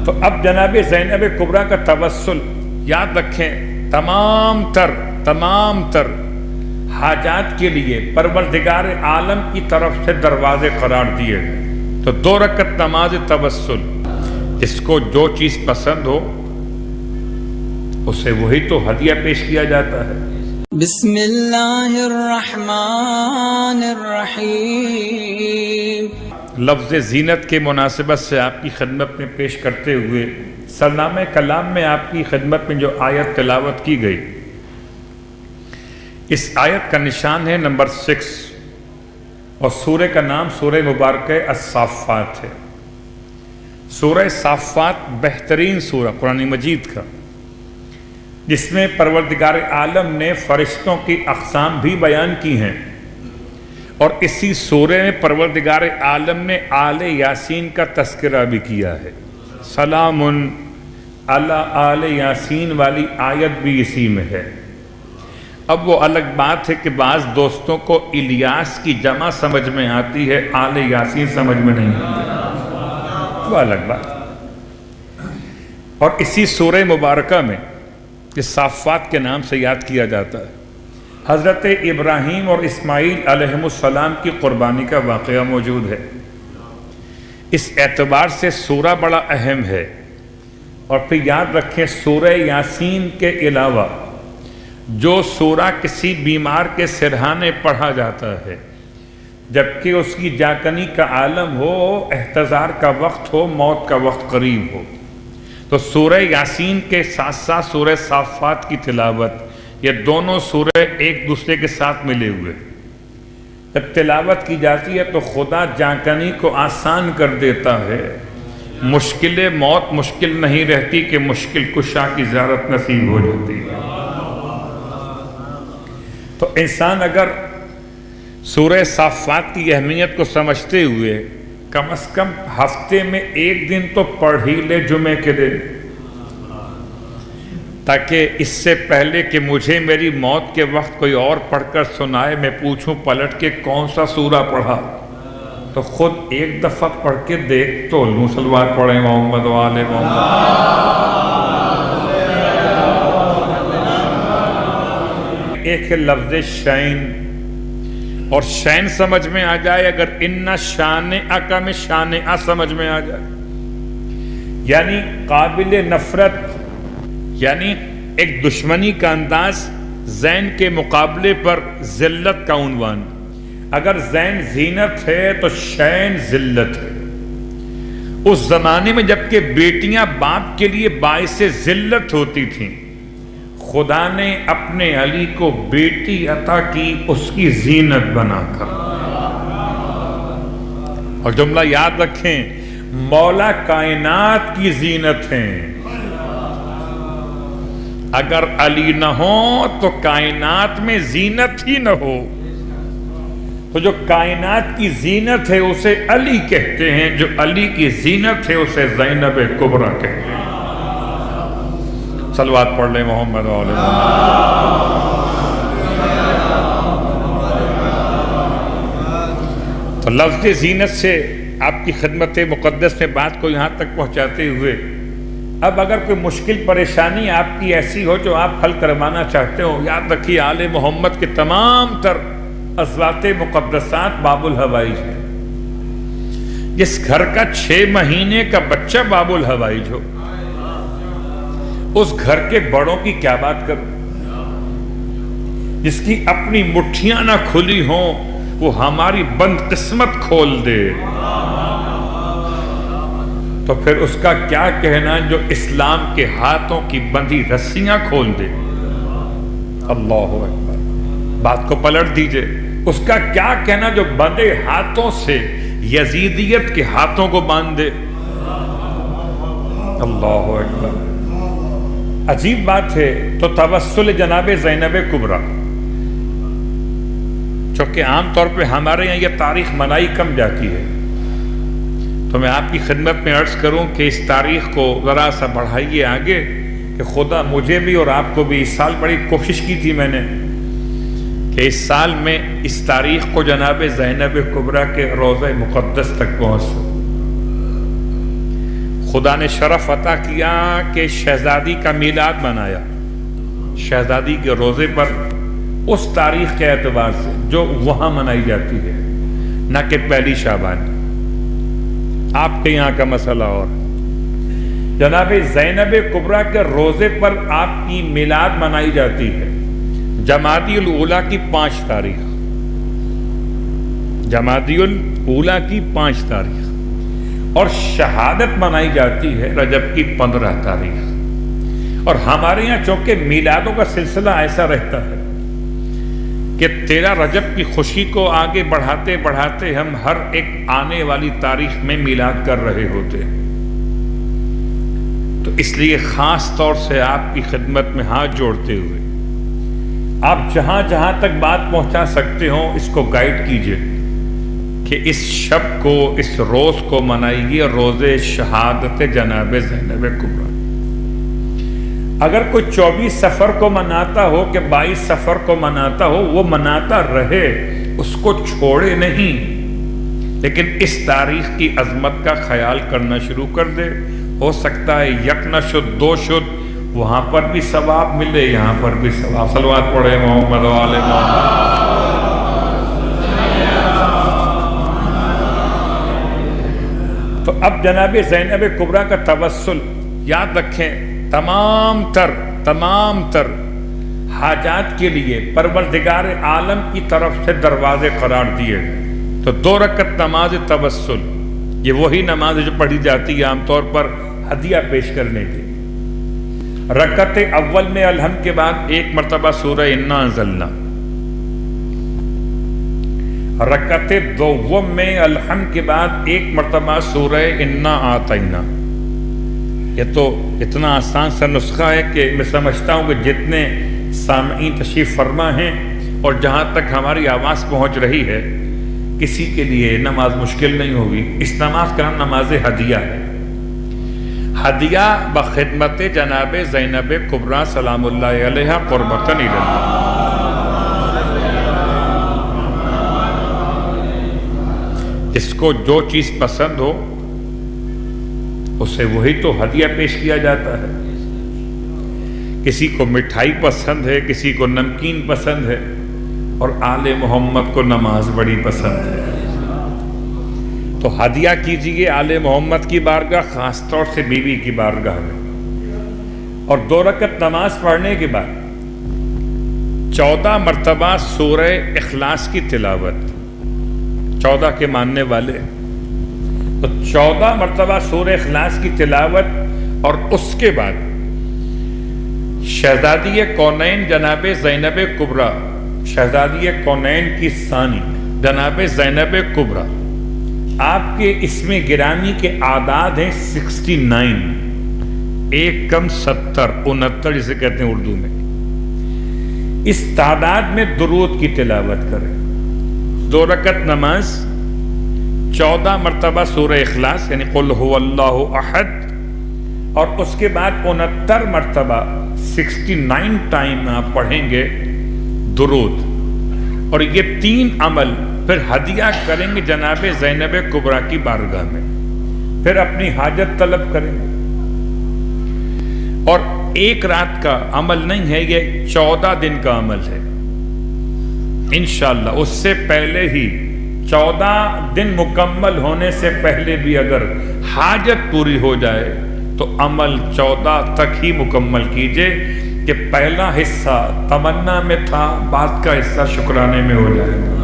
تو اب جناب زینب کبریٰ کا توسل یاد رکھیں، تمام تر حاجات کے لیے پروردگار عالم کی طرف سے دروازے قرار دیے گئے۔ تو 2 رکعت نماز توسل، جس کو جو چیز پسند ہو اسے وہی تو ہدیہ پیش کیا جاتا ہے۔ بسم اللہ الرحمن الرحیم۔ لفظ زینت کے مناسبت سے آپ کی خدمت میں پیش کرتے ہوئے سرنامہ کلام میں آپ کی خدمت میں جو آیت تلاوت کی گئی، اس آیت کا نشان ہے نمبر 6، اور سورہ کا نام سورہ مبارکہ الصافات ہے۔ سورہ صافات بہترین سورہ قرآن مجید کا، جس میں پروردگار عالم نے فرشتوں کی اقسام بھی بیان کی ہیں، اور اسی سورہ میں پروردگار عالم نے آل یاسین کا تذکرہ بھی کیا ہے۔ سلام علی آل یاسین والی آیت بھی اسی میں ہے۔ اب وہ الگ بات ہے کہ بعض دوستوں کو الیاس کی جمع سمجھ میں آتی ہے، آل یاسین سمجھ میں نہیں آتی، وہ الگ بات۔ اور اسی سورہ مبارکہ میں یہ صافات کے نام سے یاد کیا جاتا ہے، حضرت ابراہیم اور اسماعیل علیہ السلام کی قربانی کا واقعہ موجود ہے۔ اس اعتبار سے سورہ بڑا اہم ہے۔ اور پھر یاد رکھیں، سورہ یاسین کے علاوہ جو سورہ کسی بیمار کے سرہانے پڑھا جاتا ہے، جبکہ اس کی جاکنی کا عالم ہو، احتضار کا وقت ہو، موت کا وقت قریب ہو، تو سورہ یاسین کے ساتھ ساتھ سورہ صافات کی تلاوت، یہ دونوں سورہ ایک دوسرے کے ساتھ ملے ہوئے۔ جب تلاوت کی جاتی ہے تو خدا جاکنی کو آسان کر دیتا ہے، مشکل موت مشکل نہیں رہتی کہ مشکل کشا کی زیارت نصیب ہو جاتی ہے۔ تو انسان اگر سورہ صافات کی اہمیت کو سمجھتے ہوئے کم از کم ہفتے میں 1 دن تو پڑھ ہی لے جمعے کے دن، تاکہ اس سے پہلے کہ مجھے میری موت کے وقت کوئی اور پڑھ کر سنائے، میں پوچھوں پلٹ کے کون سا سورہ پڑھا، تو خود ایک دفعہ پڑھ کے دیکھ تو لوں، صلوات پڑھیں محمد و آل محمد۔ ایک ہے لفظ شین، اور شین سمجھ میں آ جائے اگر ان شانئک میں شانئ سمجھ میں آ جائے، یعنی قابل نفرت، یعنی ایک دشمنی کا انداز، زین کے مقابلے پر ذلت کا عنوان۔ اگر زین زینت ہے تو شین ذلت ہے۔ اس زمانے میں جبکہ بیٹیاں باپ کے لیے باعث ذلت ہوتی تھیں، خدا نے اپنے علی کو بیٹی عطا کی، اس کی زینت بنا کر۔ اور جملہ یاد رکھیں، مولا کائنات کی زینت ہیں۔ اگر علی نہ ہو تو کائنات میں زینت ہی نہ ہو۔ تو جو کائنات کی زینت ہے اسے علی کہتے ہیں، جو علی کی زینت ہے اسے زینب کبریٰ کہتے ہیں۔ صلوات پڑھ لیں محمد و آل محمد۔ تو لفظ زینت سے آپ کی خدمت مقدس میں بات کو یہاں تک پہنچاتے ہوئے، اب اگر کوئی مشکل پریشانی آپ کی ایسی ہو جو آپ حل کروانا چاہتے ہو، یاد رکھیے آل محمد کے تمام تر ازواج مقدسات باب الحوائج ہیں۔ جس گھر کا 6 مہینے کا بچہ باب الحوائج ہو، اس گھر کے بڑوں کی کیا بات کروں؟ جس کی اپنی مٹھیاں نہ کھلی ہوں وہ ہماری بند قسمت کھول دے، تو پھر اس کا کیا کہنا جو اسلام کے ہاتھوں کی بندھی رسیاں کھول دے۔ اللہ اکبر، بات کو پلٹ دیجئے، اس کا کیا کہنا جو بندے ہاتھوں سے یزیدیت کے ہاتھوں کو باندھ دے۔ اللہ اکبر، عجیب بات ہے۔ تو توسل جناب زینب کبریٰ، چونکہ عام طور پہ ہمارے یہاں یہ تاریخ منائی کم جاتی ہے، تو میں آپ کی خدمت میں عرض کروں کہ اس تاریخ کو ذرا سا بڑھائیے آگے، کہ خدا مجھے بھی اور آپ کو بھی۔ اس سال بڑی کوشش کی تھی میں نے کہ اس سال میں اس تاریخ کو جناب زینب کبریٰ کے روضہ مقدس تک پہنچ سکوں۔ خدا نے شرف عطا کیا کہ شہزادی کا میلاد منایا، شہزادی کے روزے پر اس تاریخ کے اعتبار سے جو وہاں منائی جاتی ہے، نہ کہ پہلی شعبان۔ آپ کے یہاں کا مسئلہ اور جناب زینب کبریٰ کے روزے پر آپ کی میلاد منائی جاتی ہے جمادی الاولیٰ کی 5 تاریخ، جمادی الاولیٰ کی 5 تاریخ، اور شہادت منائی جاتی ہے رجب کی 15 تاریخ۔ اور ہمارے یہاں چونکہ میلادوں کا سلسلہ ایسا رہتا ہے کہ 13 رجب کی خوشی کو آگے بڑھاتے بڑھاتے ہم ہر ایک آنے والی تاریخ میں میلاد کر رہے ہوتے ہیں، تو اس لیے خاص طور سے آپ کی خدمت میں ہاتھ جوڑتے ہوئے آپ جہاں جہاں تک بات پہنچا سکتے ہوں اس کو گائیڈ کیجئے کہ اس شب کو، اس روز کو منائیے روز شہادت جناب زینب کبریٰ۔ اگر کوئی 24 صفر کو مناتا ہو کہ 22 صفر کو مناتا ہو، وہ مناتا رہے، اس کو چھوڑے نہیں، لیکن اس تاریخ کی عظمت کا خیال کرنا شروع کر دے۔ ہو سکتا ہے یک نہ شد 2 شد، وہاں پر بھی ثواب ملے، یہاں پر بھی ثواب۔ صلوات پڑھے محمد و آل محمد۔ تو اب جناب زینب کبریٰ کا توسل یاد رکھیں، تمام تر حاجات کے لیے پروردگار عالم کی طرف سے دروازے قرار دیے گئے۔ تو 2 رکعت نماز توسل، یہ وہی نماز جو پڑھی جاتی ہے عام طور پر ہدیہ پیش کرنے کی۔ رکعت اول میں الحمد کے بعد 1 مرتبہ سورہ انا انزلنا، رکعت دوم میں الحمد کے بعد 1 مرتبہ سورہ انا آتینا۔ یہ تو اتنا آسان سا نسخہ ہے کہ میں سمجھتا ہوں کہ جتنے سامعین تشریف فرما ہیں اور جہاں تک ہماری آواز پہنچ رہی ہے، کسی کے لیے نماز مشکل نہیں ہوگی۔ اس نماز کا نام نماز ہدیہ ہے، ہدیہ بخدمت جناب زینب کبریٰ سلام اللہ علیہا قربتاً الی اللہ۔ جس کو جو چیز پسند ہو اسے وہی تو ہدیہ پیش کیا جاتا ہے۔ کسی کو مٹھائی پسند ہے، کسی کو نمکین پسند ہے، اور آل محمد کو نماز بڑی پسند ہے، تو ہدیہ کیجئے آل محمد کی بارگاہ، خاص طور سے بیوی کی بارگاہ میں۔ اور 2 رکعت نماز پڑھنے کے بعد 14 مرتبہ سورہ اخلاص کی تلاوت، 14 کے ماننے والے تو 14 مرتبہ سورہ اخلاص کی تلاوت، اور اس کے بعد شہزادی کونین جناب زینب کبریٰ، شہزادی کونین کی ثانی جناب زینب کبریٰ، آپ کے اسم گرامی کے اعداد ہیں 69، 1 کم 70، 69 جسے کہتے ہیں اردو میں۔ اس تعداد میں درود کی تلاوت کریں۔ 2 رکعت نماز، 14 مرتبہ سورہ اخلاص یعنی قل هو اللہ احد، اور اس کے بعد 69 مرتبہ 69 ٹائم آپ پڑھیں گے درود، اور یہ 3 عمل پھر ہدیہ کریں گے جناب زینب کبریٰ کی بارگاہ میں، پھر اپنی حاجت طلب کریں گے۔ اور 1 رات کا عمل نہیں ہے، یہ 14 دن کا عمل ہے انشاءاللہ۔ اس سے پہلے ہی 14 دن مکمل ہونے سے پہلے بھی اگر حاجت پوری ہو جائے تو عمل 14 تک ہی مکمل کیجئے کہ پہلا حصہ تمنا میں تھا، بعد کا حصہ شکرانے میں ہو جائے گا۔